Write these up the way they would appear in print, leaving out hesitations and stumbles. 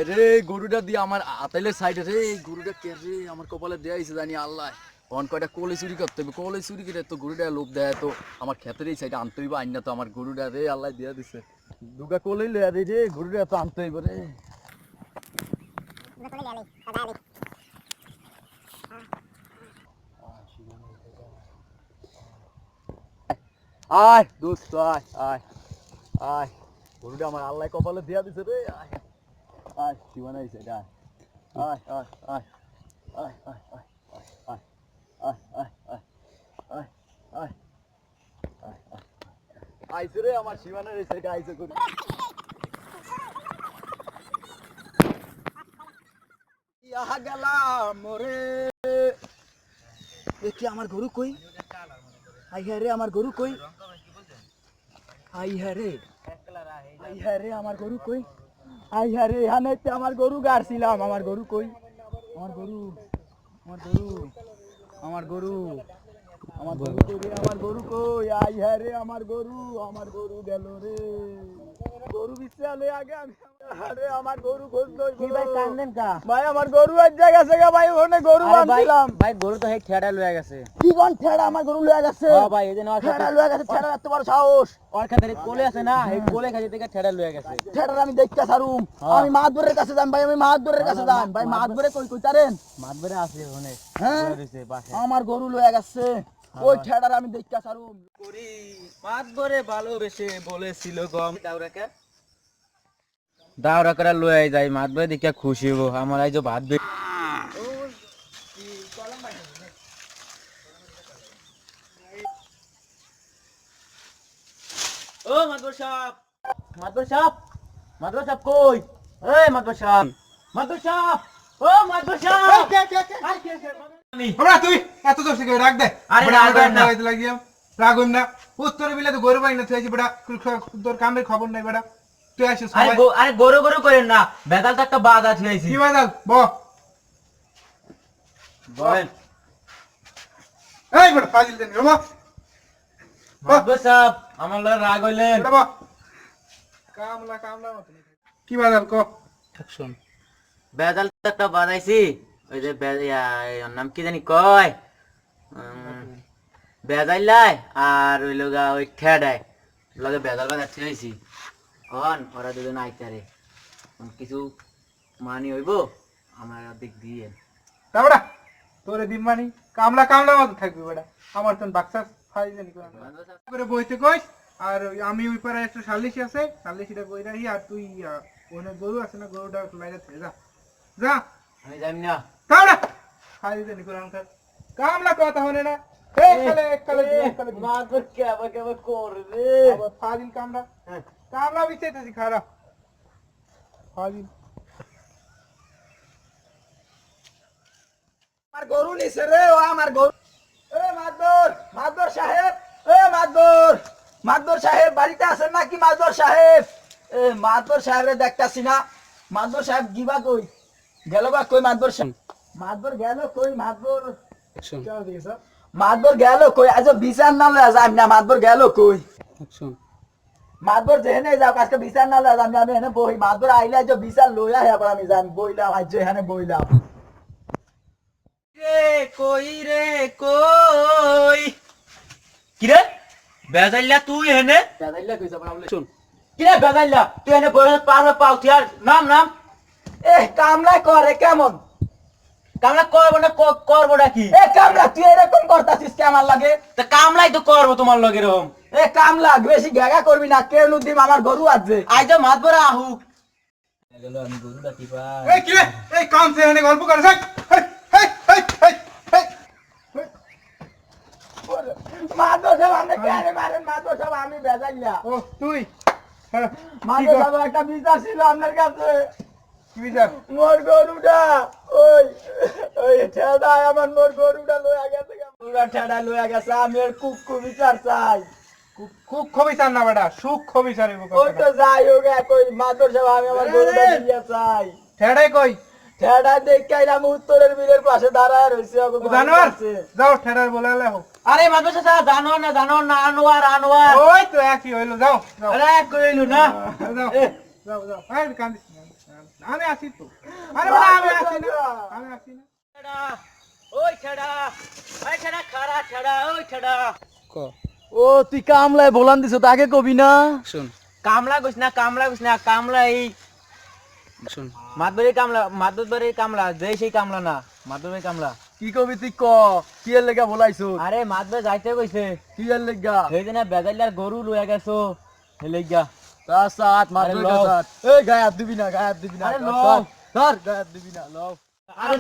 রে গরুটা দিয়ে আমার আতাইলের সাইডে রে গরুটা কে রে আমার কপালে দেয়াইছে জানি আল্লাহ অন কয়টা কোলে চুরি করতে হবে কোলে চুরি করে তো গরুটা লোভ দেয় তো আমার ক্ষেতের এই সাইডে আনতে হইব আইন না তো আমার গরুটা রে আল্লাহ দিয়া দিছে দুগা কোলেই লয়া রে রে গরুটা তো আনতে হইব রে আয় দোস্ত আয় আয় আয় গরুটা আমার আল্লাহ কপালে দিয়া দিছে রে আয় আয় সীমানা এই সাইডে আয় আয় আয় আয় আয় আয় আয় আয় আয় আয় আয় আয় আয় আইছে রে আমার সীমানার এই সাইডে আইছে গরু ইয়া গেলাম রে দেখি আমার গরু কই আই হ্যাঁ রে আমার গরু কই আই হ্যাঁ রে আমার গরু কই আই হ্যাঁ রে এখানে আমার গরু গাড়ছিলাম আমার গরু কই আমার গরু আমার গরু আমার গরু আমার গরু কই রে আমার গরু কই আই হ্যাঁ রে আমার গরু গেল রে গরু বিছালে আগে আমি আরে আমার গরু খুঁজতে কি ভাই কান্দেন কা ভাই আমার গরু এক জায়গা থেকে ভাই ওখানে গরু বাঁধছিলাম ভাই গরু তো হে ঠেড়া লয়ে গেছে কি কোন ঠেড়া আমার গরু লয়ে গেছে হ্যাঁ ভাই এদিন আর ঠেড়া লয়ে গেছে ঠেড়া এত বড় সাহস ওর খাতে কোলে আছে না এই কোলে খাতে থেকে ঠেড়া লয়ে গেছে ঠেড়া আমি দেখতে ছাড়ুম আমি মাদবরের কাছে যাম ভাই আমি মাদবরের কাছে যাম ভাই মাদবরে কই কই তারেন মাতবরে আছে ওখানে হ্যাঁ রইছে পাশে আমার গরু লয়ে গেছে ওই ঠেড়া আমি দেখতে ছাড়ুম করি মাতবরে ভালোবেসে বলেছিল গম দাওরা করে লয়ে যাই মাতবরে দেখে খুশি হবো আমার আইজো ভাত বে ও মাতবর সাহেব মাতবর সাহেব মাতবর সাহেব কই এই মাতবর সাহেব মাতবর সাহেব ও মাতবর সাহেব ওরা তুই এত দোষ থেকে রাখ দে আরে রাগ না লাগিয়াম রাগ হইম না উত্তর বিলে তো গরু বাইনা তুই আছিস বেটা তোর কামের খবর নাই বেটা তুই আসিস আরে গরু গরু করেন না বেদাল তো একটা বাদ আছে কি বাদাল বলেন এই বেটা ফাজিল দেন রমা মাতবর সাহেব আমার লগে রাগ হইলেন কামলা কি বাদাল ক শুন বেদাল তো একটা বানাইছি ওই যে ওর নাম কি জানি কয় বেজাইলাই আর ওই লগা ওই ঠেডায় লগে বেজাল বাজাচ্ছি হয়েছি কন ওরা দুজন আইতারে কিছু মানি হইব আমার দিক দিয়ে তা বেটা তোরে দিন মানি কামলা মতো থাকবি বেটা আমার তো বাক্সা ফাইল করে বইতে কইস আর আমি ওই পারে একটা সালিশি আছে সালিশিটা কই রাখি আর তুই ওনে গরু আছে না গরুটা লাইরা থেকে যা যা আমি যাই না কামলা ফাইল দেনি কোরআন কার কামলা কথা হনে না কালে মাতবর কে আবার করবে আবার ফাজিল কামলা বিছাইতেছি খারাপ ফাজিল আমার গরু নিছে রে ও আমার গরু এ মাদবর সাহেব মাদবর সাহেব বাড়িতে আছেন নাকি মাদবর সাহেব এ মাদবর সাহেবরে দেখতাছি না মাদবর সাহেব গিবা কই গেল বা কই মাদবর গেল কই মাদবর গেল কই আজ বিচার না লয়া যাম না মাদবর গেল কই মাদবর যেখানে যাও আজকে বিচার না লয়া যাম না আমি এখানে বই মাদবর আইলে আজ বিচার লয়া হে আবার আমি যাম বইলাম আজ এখানে বইলাম রে কই কি রে বেজাইলা তুই হেনে বেজাইলা কইছ বলে শুন কি রে বেজাইলা তুই হেনে বড় পাও তুই নাম এ কামলা করে কেমন কামলা করবো না করবো নাকি এ কামলা তুই এরকম করতাছিস কেমন লাগে তা কামলাই তো করবো তোমার লগে এরকম এ কামলা বেশি গেগা করবি না কেউ নুদিম আমার গরু আছে আজ মাতবরা আহুক গেল আমি গরু ডাকি পাই এই কি রে এই কাম সে এনে গল্প করে থাক মাদর সাহেব আমি কেন মারেন মাদর সাহেব আমি বেজাইলা ও তুই মাদর সাহেব একটা বিচার ছিল আপনার কাছে কি বিচার মোর গরুটা ওই ঠেডা আমার মোর গরুটা লয়া গেছে পুরা ঠেডা লয়া গেছে আমি এর কুকু বিচার চাই খুব খবিচার না বেটা সুখ খবিচার ওই তো যাই হোক কই মাদর সাহেব আমি আমার গরুটা দিয়ে চাই ঠেড়াই কই ঠেডা দেখাইলাম উত্তরের বীরের পাশে দাঁড়ায় রইছে জানোয়ার যাও ঠেড়ার বলালে হোক আরে আরে মাদ্রাসা সাহেব জানো না আনোয়ার আনোয়ার ওই তো একই হইলো, যাও যাও আরে কইলু না যাও এ, যাও যাও আরে কান্দিস না, আমি আসি তো। আরে বাবা আমি আসি না, আমি আসি না। ছেড়া ওই ছেড়া খারা ছেড়া ওই ছেড়া ও তুই কামলায় বলান দিছ তাকে কবি না শুন কামলা কইছ না কামলা এই শুন মাদুরবাড়ির কামলা যে সেই কামলা না মাদুরবাড়ির কামলা কি কবি তুই ক কি এর লেগা বলাইছো আরে মাদুর যাইতে কইছে কি এর লেগা সেই দিনে বেজাইলার গরু লইয়া গেছো হেলে গিয়া তার সাথ মাদুর লও। কাছাত এই গায়াব দিবি না আরে লও। ধর গায়াব দিবি না লও আরে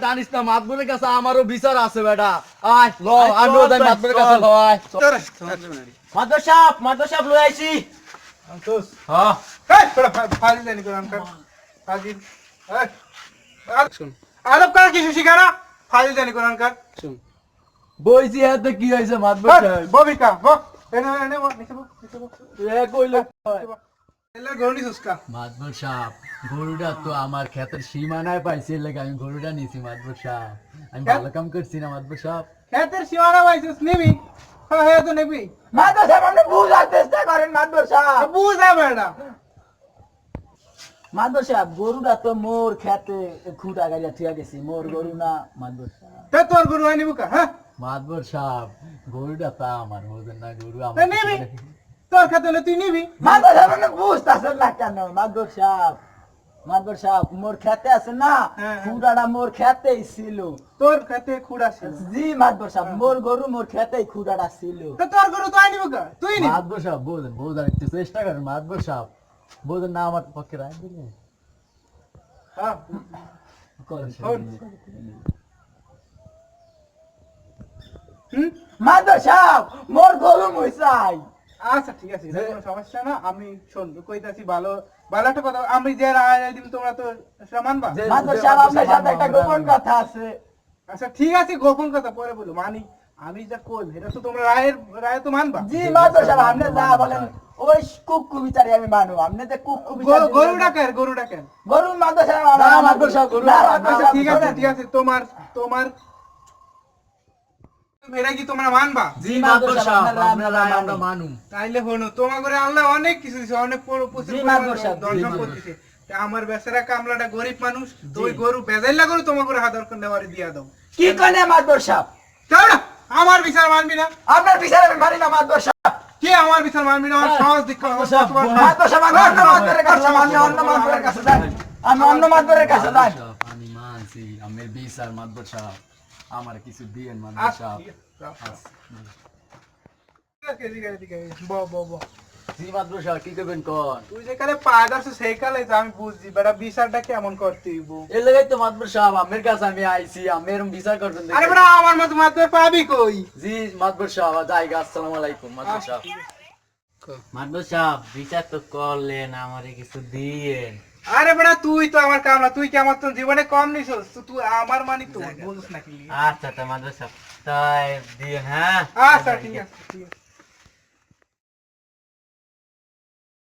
টানিস না মাদুরের কাছে আমারও বিচার আছে বেটা আয় ল আরে চল, আমিও যাই চল, মাদুরের চল। কাছে লয় মাদুর সাহেব লই আইছি সন্তোষ হ্যাঁ এই তোরা ফাজিল জানি কোরআন কার ফাজিল এই শুন আদব করা কিছু শিখা না, ফাজিল জানি কোরআন কার শুন বইছি হাতে কি হইছে মাদুর সাহেব ববিকা বক এনে এনে বক নিচে বক এ কইলো এলা গরনি সুস্কা মাদবর সাহেব গরুটা তো আমার ক্ষেতের সীমানায় পাইছে এর লাগে আমি গরুটা নিছি মাদবর সাহেব আমি ভালো কাম করছি না মাদবর সাহেব খেতের সীমানা পাইছিস নিবি, হ্যাঁ হ্যাঁ তো নিবি, মাদবর সাহেব আপনি বুঝার চেষ্টা করেন মাদবর সাহেব বুঝা বেড়া মাদবর সাহেব গরুটা তো মোর খেতে খুঁটা গাড়িয়া ঠিক গেছি মোর গরু না মাদবর সাহেব তে তোর গরু হয় নিবু কা, হ্যাঁ মাদবর সাহেব গরুটা তা আমার বোঝেন না গরু তে নিবি, তোর খেতে হলে তুই নিবি। মাদবর সাহেব আপনি বুঝতেছেন না কেন মাদবর সাহেব মোর খেতে আছে না হ্যাঁ। খুঁটাটা মোর খেতেই ছিল তোর খেতে খুড়া ছিল, জি মাদবর সাহেব মোর গরু মোর খেতেই খুঁটাটা ছিল তে তোর গরু তো আইনিবু কা, তুই নিবি। মাদবর সাহেব বোঝেন বোঝার একটু চেষ্টা করেন মাদবর সাহেব বোঝেন না আমার পক্ষে রায় দিলে হ্যাঁ করেন শোন। হুম মাদবর সাহেব মোর গরু মুই চাই আচ্ছা ঠিক আছে, এটা কোনো সমস্যা না। আমি শোন কইতাছি ভালো ভালো একটা কথা, আমি যে রায় দিম তোমরা তো সেটা মানবা। মাদবর সাহেব আপনার সাথে একটা গোপন কথা আছে আচ্ছা ঠিক আছে, গোপন কথা পরে বলো, মানি আমি যা কই এটা তো তোমরা রায় তো মানবা। জি মাদবর সাহেব আপনি যা বলেন ওই কুক্কু বিচারি আমি মানু আপনি যে কুক্কু গরুটা কেন গরুটা কেন? গরু মাদবর সাহেব আমার মাদবর সাহেব গরু আচ্ছা ঠিক আছে ঠিক আছে, তোমার তোমার এটা কি তোমরা মানবা? জি মাদবর সাহেব আপনার রায় আমরা মানু তাইলে হলো তোমার করে আল্লাহ অনেক কিছু দিছে, অনেক জি, মাদবর সাহেব, ধন জি, সম্পদ মাদবর। দিছে। তা আমার বেচারা কামলাটা গরিব মানুষ, তো ওই গরু বেজাইলা গরু তোমার করে হাজার করে বাড়ি দিয়া দাও। কি কনে মাদবর সাহেব যাও না, আমার বিচার মানবি না? আপনার বিচার আমি মানি না মাদবর সাহেব কি আমার বিচার মানবি না? আমার সাহস দীক্ষা মাদবর সাহেব আমি অন্য মাদবরের কাছে আমি অন্য মাদবরের কাছে যাই আমি অন্য মাদবরের কাছে যাই আমি মানছি আমের বিচার মাদবর সাহেব আমার কিছু দিয়েন মাদবর সাহেব জি মাদবর সাহেব কি করবেন কোন তুই যেখানে পায় দাস সেইখানে আমি বুঝছি বেটা বিচারটা কেমন করতে হইব। এর লাগাই তো মাদবর সাহেব আমের কাছে আমি আইছি আমের বিচার করবেন দেখি। আরে বেটা আমার মত মাত্র পাবি কই? জি মাদবর সাহেব জায়গা আসসালামু আলাইকুম মাদবর সাহেব মাদুর সাহেব বিচার তো করলেন আমারে কিছু দিয়েন আরে বেটা তুই তো আমার কামলা, তুই কি আমার তো জীবনে কম নিছস? তো তুই আমার মানি তো বুঝছ নাকি? আচ্ছা তা মাদুর সাহেব তাই দিয়েন হ্যাঁ আচ্ছা ঠিক আছে ঠিক আছে।